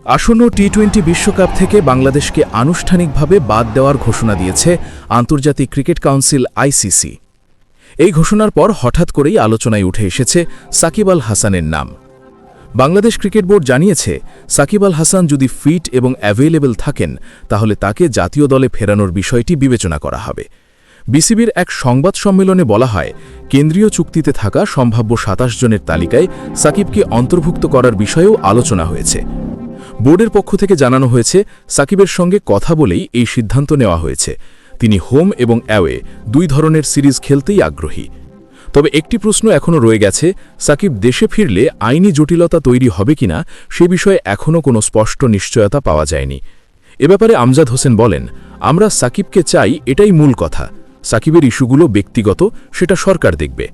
আসন্ন টি-20 বিশ্বকাপ থেকে বাংলাদেশকে আনুষ্ঠানিকভাবে বাদ দেওয়ার ঘোষণা দিয়েছে আন্তর্জাতিক ক্রিকেট কাউন্সিল আইসিসি। এই ঘোষণার পর হঠাৎ করেই আলোচনায় উঠে এসেছে সাকিব আল হাসানের নাম। বাংলাদেশ ক্রিকেট বোর্ড জানিয়েছে, সাকিব আল হাসান যদি ফিট এবং অ্যাভেলেবল থাকেন তাহলে তাকে জাতীয় দলে ফেরানোর বিষয়টি বিবেচনা করা হবে। বিসিবির এক সংবাদ সম্মেলনে বলা হয়, কেন্দ্রীয় চুক্তিতে থাকা সম্ভাব্য ২৭ জনের তালিকায় সাকিবকে অন্তর্ভুক্ত করার বিষয়েও আলোচনা হয়েছে। বোর্ডের পক্ষ থেকে জানানো হয়েছে, সাকিবের সঙ্গে কথা বলেই এই সিদ্ধান্ত নেওয়া হয়েছে। তিনি হোম এবং অ্যাওয়ে দুই ধরনের সিরিজ খেলতেই আগ্রহী। তবে একটি প্রশ্ন এখনও রয়ে গেছে, সাকিব দেশে ফিরলে আইনি জটিলতা তৈরি হবে কিনা সে বিষয়ে এখনও কোনো স্পষ্ট নিশ্চয়তা পাওয়া যায়নি। এ ব্যাপারে আমজাদ হোসেন বলেন, আমরা সাকিবকে চাই, এটাই মূল কথা। সাকিবের ইস্যুগুলো ব্যক্তিগত, সেটা সরকার দেখবে।